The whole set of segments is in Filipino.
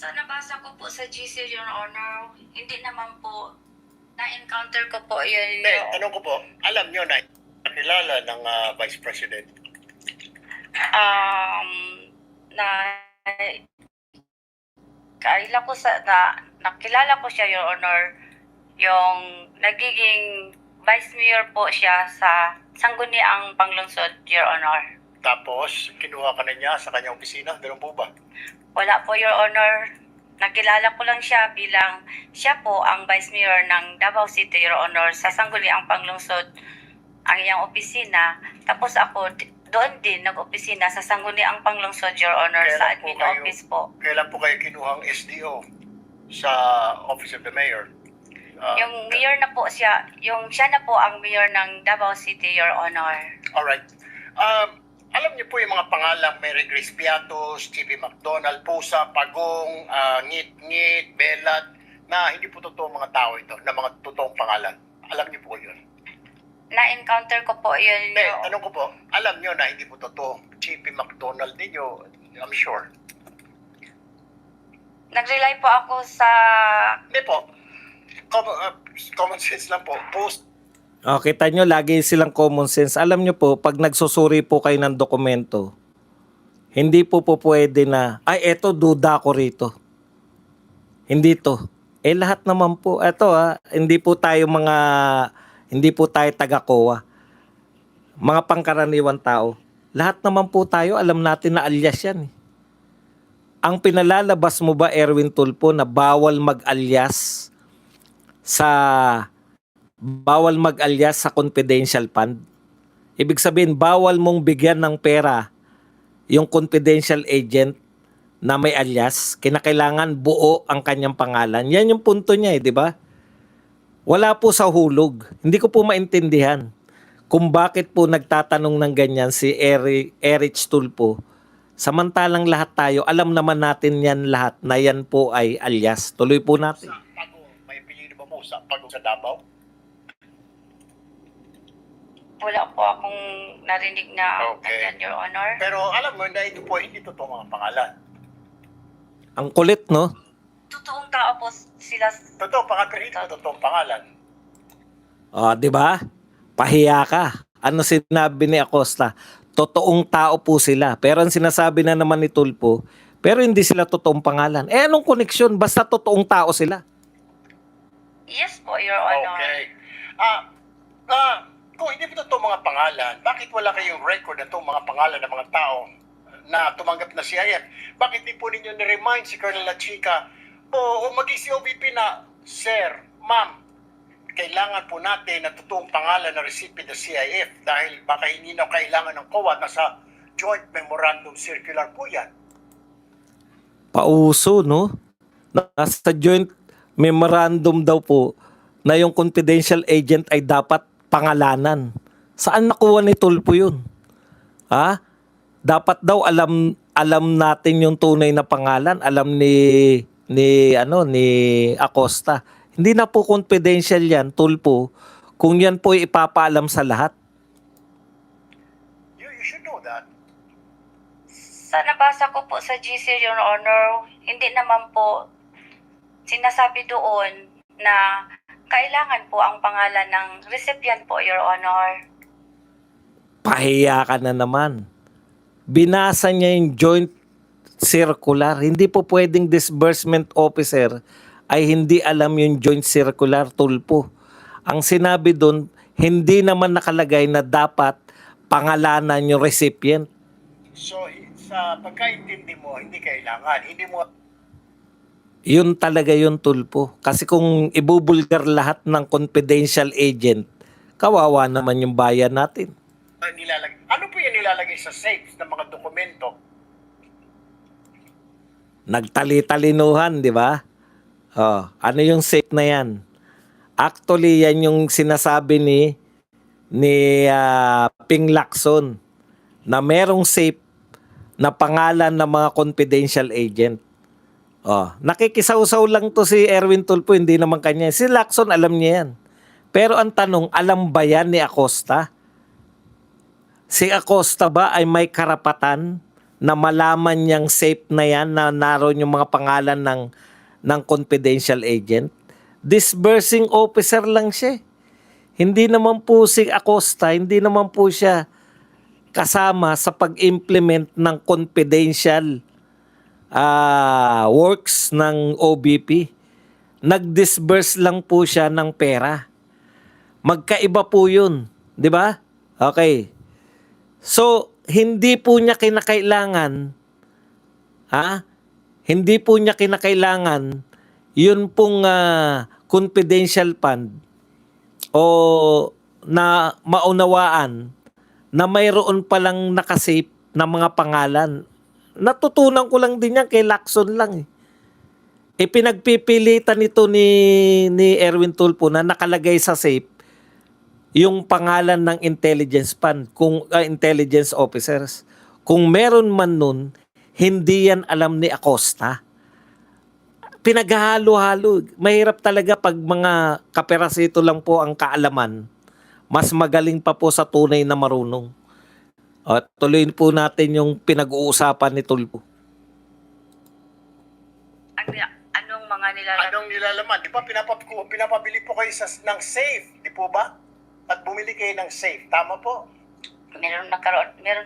Sa nabasa ko po sa GC, Your Honor, hindi naman po na-encounter ko po yun. Hindi, tanong ko po, alam nyo na nakilala ng Vice President? Na nakilala ko siya, Your Honor, yung nagiging Vice Mayor po siya sa Sangguniang Panglungsod, Your Honor. Tapos, kinuha ka na niya sa kanyang opisina, ganoon po ba? Wala po, Your Honor. Nakilala ko lang siya bilang siya po ang Vice Mayor ng Davao City, Your Honor, sa Sangguniang Panglungsod, ang iyang opisina. Tapos ako, doon din nag-opisina sa Sangguniang Panglungsod, Your Honor, sa admin office po. Kailan po kayo kinuhang SDO sa Office of the Mayor? Yung mayor na po siya, siya na po ang mayor ng Davao City, Your Honor. Alright. Alam niyo po yung mga pangalang Mary Grace Piatos, Chippy McDonald, Pusa, Pagong, Ngit-Ngit, Belat, na hindi po totoo mga tao ito, na mga totoong pangalan. Alam niyo po yun? Na-encounter ko po yun. Hindi, tanong ko po, alam niyo na hindi po totoo. Chippy McDonald ninyo, I'm sure. Nag-rely po ako sa... Hindi po. Common sense lang po. Post. Kita nyo, lagi silang common sense. Alam nyo po, pag nagsusuri po kayo ng dokumento, hindi po pwede na, eto, duda ko rito. Hindi to. Lahat naman po, hindi po tayo taga-COA. Mga pangkaraniwan tao. Lahat naman po tayo, alam natin na alias yan. Ang pinalalabas mo ba, Erwin Tulfo, na bawal mag-alias sa confidential fund? Ibig sabihin, bawal mong bigyan ng pera yung confidential agent na may alias. Kinakailangan buo ang kanyang pangalan. Yan yung punto niya, di ba? Wala po sa hulog. Hindi ko po maintindihan kung bakit po nagtatanong ng ganyan si Erich Tulfo. Samantalang lahat tayo, alam naman natin yan lahat na yan po ay alias. Tuloy po natin. Sa Pagong, may apelyido ba po sa Pagong sa Davao? Wala po akong narinig na Okay. ganyan, Your Honor. Pero alam mo na ito po, hindi totoo mga pangalan. Ang kulit, no? Totoong tao po sila. Totoo pangalan, pero hindi po totoong pangalan. Di ba? Pahiya ka. Ano sinabi ni Acosta? Totoong tao po sila. Pero ang sinasabi na naman ni Tulfo, pero hindi sila totoong pangalan. Anong koneksyon? Basta totoong tao sila. Yes po, Your Honor. Okay. Kung hindi po totoo mga pangalan, bakit wala kayong record na itong mga pangalan ng mga tao na tumanggap na CIF? Bakit di po ninyo ni-remind si Colonel La Chica o maging si OVP na, Sir, Ma'am, kailangan po natin na totoong pangalan na recipient ng CIF dahil baka hindi na kailangan ng COA, nasa Joint Memorandum Circular po yan. Pauso, no? Nasa joint memorandum daw po na yung confidential agent ay dapat pangalanan. Saan nakuha ni Tulfo yun? Dapat daw alam natin yung tunay na pangalan, alam ni Acosta. Hindi na po confidential yan, Tulfo, kung yan po ipapaalam sa lahat. You should know that. Sa nabasa ko po sa GC, Your Honor, hindi naman po sinasabi doon na kailangan po ang pangalan ng recipient po, Your Honor. Pahiya ka na naman. Binasa niya yung joint circular. Hindi po pwedeng disbursement officer ay hindi alam yung joint circular, Tulfo. Ang sinabi doon, hindi naman nakalagay na dapat pangalanan yung recipient. So, sa pagkaintindi mo, hindi kailangan. Hindi mo... Yun talaga yun, Tulfo. Kasi kung ibubulgar lahat ng confidential agent, kawawa naman yung bayan natin. Ano po yung nilalagay sa safes ng mga dokumento? Nagtali-talinuhan, di ba? Ano yung safe na yan? Actually, yan yung sinasabi ni Ping Lacson na merong safe na pangalan ng mga confidential agent. Nakikisaw-saw lang to si Erwin Tulfo, hindi naman kanya. Si Lacson, alam niya yan. Pero ang tanong, alam ba yan ni Acosta? Si Acosta ba ay may karapatan na malaman niyang safe na yan, na naroon yung mga pangalan ng confidential agent? Disbursing officer lang siya. Hindi naman po si Acosta, hindi naman po siya kasama sa pag-implement ng confidential works ng OBP. Nag-disburse lang po siya ng pera. Magkaiba po yun. Di ba? Okay. So, hindi po niya kinakailangan, hindi po niya kinakailangan yun pong confidential fund o na maunawaan na mayroon palang nakasave na mga pangalan. Natutunan ko lang din yan kay Lacson lang. Pinagpipilitan ito ni Erwin Tulfo na nakalagay sa safe yung pangalan ng intelligence fund, intelligence officers. Kung meron man nun, hindi yan alam ni Acosta. Pinaghalo-halo. Mahirap talaga pag mga kaperasito lang po ang kaalaman. Mas magaling pa po sa tunay na marunong. At tuloy po natin yung pinag-uusapan ni Tulfo. Anong mga nilalaman? Anong nilalaman? Di ba pinapabili po kayo ng safe, di po ba? At bumili kayo ng safe, tama po? Meron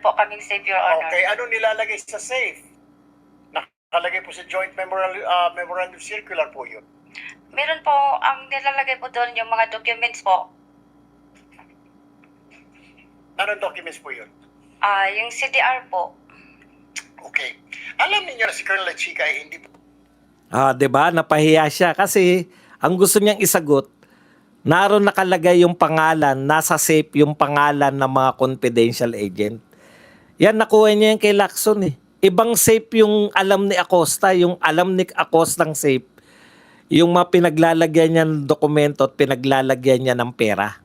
po kaming safe, Your Honor. Okay, anong nilalagay sa safe? Nakalagay po sa joint memorandum circular po yun. Meron po, ang nilalagay po doon yung mga documents po. Anong documents po yun? Yung CDR po. Okay. Alam niyo na si Colonel Chica ay hindi po 'Di ba? Napahiya siya kasi ang gusto niyang isagot, naroon nakalagay yung pangalan, nasa safe yung pangalan ng mga confidential agent. Yan, nakuha niya yan kay Lacson eh. Ibang safe yung alam ni Acosta, yung alam ni Acosta ng safe, yung mga pinaglalagyan niya ng dokumento at pinaglalagyan niya ng pera.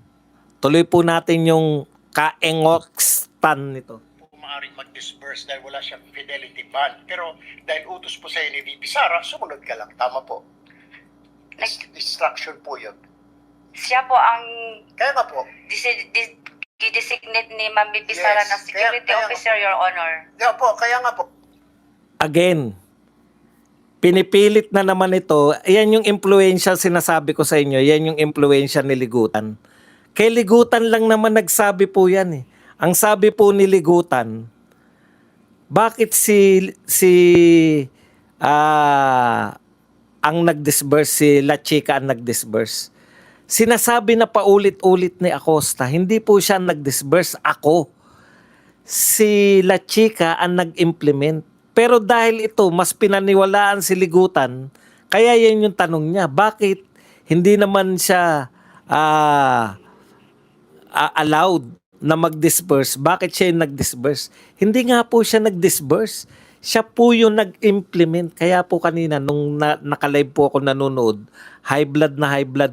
Tuloy po natin yung kaengokstan nito. maaaring mag-disburse dahil wala siyang fidelity bond. Pero dahil utos po sa ni VP Sara, sumunod ka lang. Tama po. Distraction po yun. Siya po ang Kaya nga po. designate ni Ma'am VP Sara na security kaya officer, Your Honor. Kaya nga po. Again, pinipilit na naman ito. Yan yung influential sinasabi ko sa inyo. Yan yung influential ni Ligutan. Kay Ligutan lang naman nagsabi po yan eh. Ang sabi po ni Ligutan, bakit ang nag-disburse, si La Chica ang nag-disburse? Sinasabi na paulit-ulit ni Acosta, hindi po siya nag-disburse, ako. Si La Chica ang nag-implement. Pero dahil ito, mas pinaniwalaan si Ligutan, kaya yan yung tanong niya, bakit hindi naman siya allowed na mag-disburse? Bakit siya yung nag-disburse? Hindi nga po siya nag-disburse. Siya po yung nag-implement. Kaya po kanina, nung nakalive po ako nanonood, high blood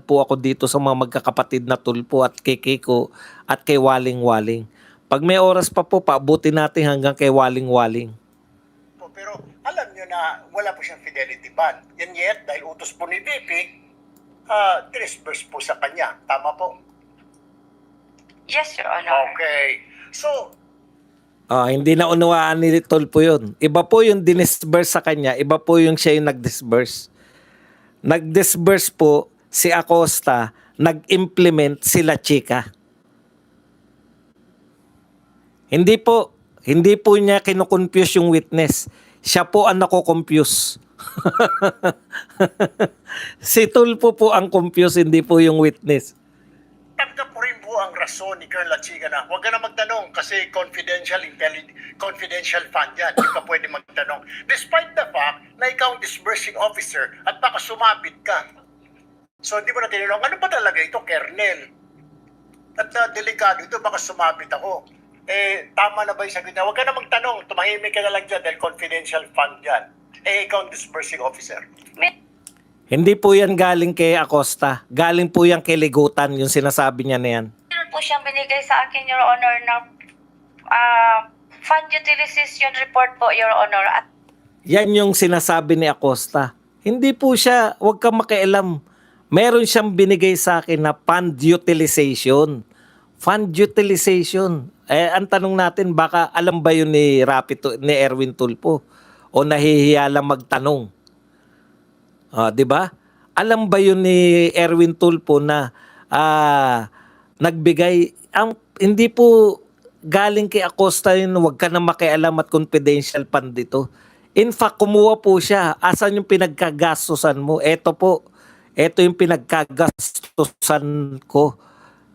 po ako dito sa mga magkakapatid na Tulfo at kay Kiko at kay Waling-Waling. Pag may oras pa po, paabutin natin hanggang kay Waling-Waling. Pero alam nyo na wala po siyang fidelity bond. And yet, dahil utos po ni VP, disburse po sa kanya. Tama po? Yes, Your Honor. Okay. So, Hindi na unawaan ni Tulfo yun. Iba po yung dinisburse sa kanya, iba po yung siya yung nag-disburse. Nag-disburse po si Acosta, nag-implement si La Chica. Hindi po niya kinukonfuse yung witness. Siya po ang nako-confuse. Si Tulfo po ang confuse, hindi po yung witness. tanggap po rin po ang rason ni Colonel Chica na huwag ka na magtanong kasi confidential fund yan. Hindi ka pwede magtanong. Despite the fact na ikaw ang disbursing officer at baka sumabit ka. So hindi mo na tinanong, ano ba talaga ito, Kernel? At delikado ito, baka sumabit ako. Tama na ba yung sagot na? Huwag ka na magtanong, tumahimik ka na lang dyan dahil confidential fund yan. Ikaw ang disbursing officer. Hindi po yan galing kay Acosta. Galing po yan kay Ligutan, yung sinasabi niya na yan. Meron po siyang binigay sa akin, Your Honor, na fund utilization report po, Your Honor. At Yan yung sinasabi ni Acosta. Hindi po siya, huwag kang makialam. Meron siyang binigay sa akin na fund utilization. Fund utilization. Ang tanong natin, baka alam ba yun ni ni Erwin Tulfo? O nahihiya lang magtanong? 'Di ba? Alam ba yun ni Erwin Tulfo na nagbigay hindi po galing kay Acosta yun, wag ka na makialam at confidential fund dito. In fact, kumuha po siya. Asan yung pinagkagastusan mo? Ito po. Ito yung pinagkagastusan ko.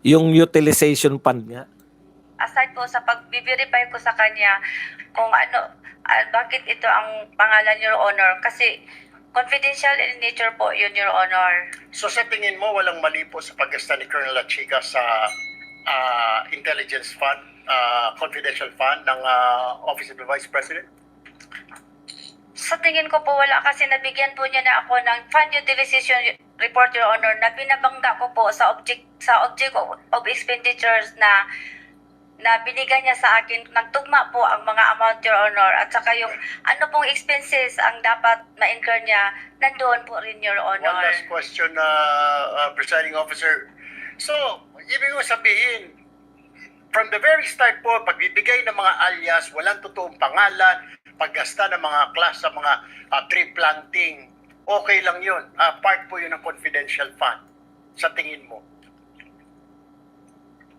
Yung utilization fund niya. Aside po sa pag-verify ko sa kanya kung bakit ito ang pangalan, Your Honor, kasi confidential in nature po yun, Your Honor. So sa tingin mo, walang mali po sa paggasta ni Colonel La Chica sa intelligence fund, confidential fund ng Office of the Vice President? Sa tingin ko po wala, kasi nabigyan po niya na ako ng fund utilization report, Your Honor, na binabangga ko po sa object of expenditures na binigyan niya sa akin. Nagtugma po ang mga amount, Your Honor, at saka yung ano pong expenses ang dapat ma-incur niya, nandoon po rin, Your One Honor. last question, Presiding Officer. So, ibig mo sabihin, from the very start po, pagbibigay ng mga alias, walang totoong pangalan, paggasta ng mga class sa mga tree planting, okay lang yun. Part po yun ng confidential fund, sa tingin mo.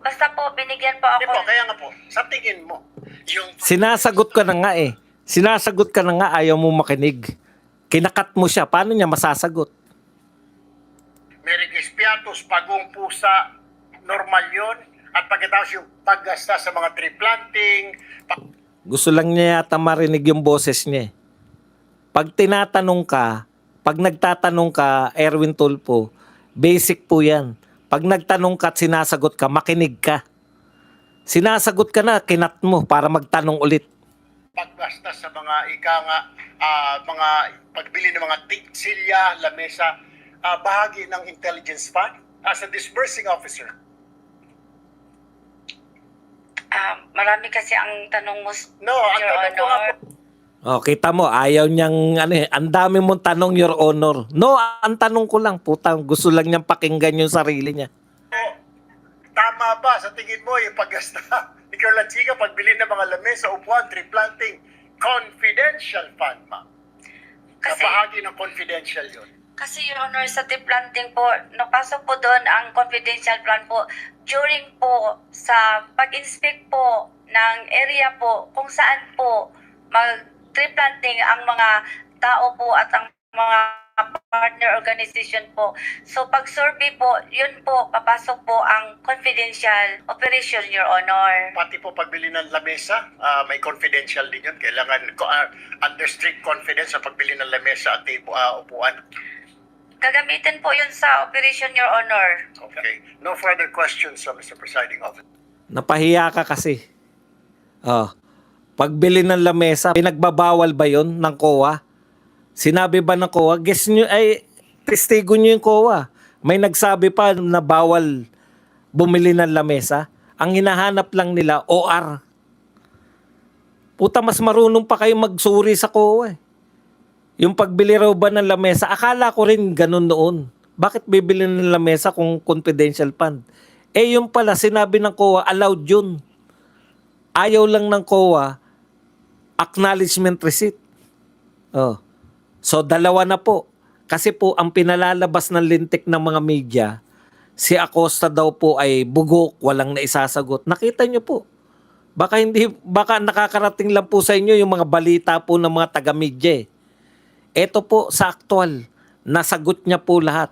Basta po, binigyan po Di ako. po, kaya nga po, sa tingin mo, yung Sinasagot ka na nga eh. Sinasagot ka na nga, ayaw mo makinig. Kinakat mo siya, paano niya masasagot? Merry Crispiatus, pagong pusa, normal yun. At pagkatapos yung paggasta sa mga tree planting, Gusto lang niya yata marinig yung boses niya eh. Pag nagtatanong ka, Erwin Tulfo, basic po yan. Pag nagtanong ka at sinasagot ka, makinig ka. Sinasagot ka na, kinat mo para magtanong ulit. paggasta sa mga mga pagbili ng mga silya, lamesa, bahagi ng intelligence fund as a disbursing officer. Marami kasi ang tanong mo, No, ang Your tanong ko nga Honor. po, Kita mo, ayaw niyang, ang dami mong tanong, Your Honor. No, ang tanong ko lang, putang, gusto lang niyang pakinggan yung sarili niya. tama ba sa tingin mo yung paggasta ni Colonel La Chica, pagbili ng mga lamesa, upuan, tree planting, confidential fund, ma? Kasi, Bahagi ng confidential yun. Kasi, Your Honor, sa tree planting po, napasok po doon ang confidential plan po during po sa pag-inspect po ng area po kung saan po mag-tree planting ang mga tao po at ang mga partner organization po. So, pag-survey po, yun po, papasok po ang confidential operation, Your Honor. Pati po pagbili ng lamesa, may confidential din yun. Kailangan under strict confidence sa pagbili ng lamesa at upuan. Gagamitin po yun sa operation, Your Honor. Okay. No further questions, Mr. Presiding Officer. Napahiya ka kasi. Pagbili ng lamesa, pinagbabawal ba yon ng COA? Sinabi ba ng COA? Guess nyo, testigo nyo yung COA. May nagsabi pa na bawal bumili ng lamesa. Ang hinahanap lang nila, OR. Puta, mas marunong pa kayo magsuri sa COA eh. Yung pagbili raw ba ng lamesa, akala ko rin ganun noon. Bakit bibili ng lamesa kung confidential fund? Yung pala, sinabi ng COA, allowed yun. Ayaw lang ng COA, acknowledgement receipt. So, dalawa na po. Kasi po, ang pinalalabas ng lintik ng mga media, si Acosta daw po ay bugok, walang naisasagot. Nakita nyo po. Baka nakakarating lang po sa inyo yung mga balita po ng mga taga-media. Ito po sa aktual, nasagot niya po lahat.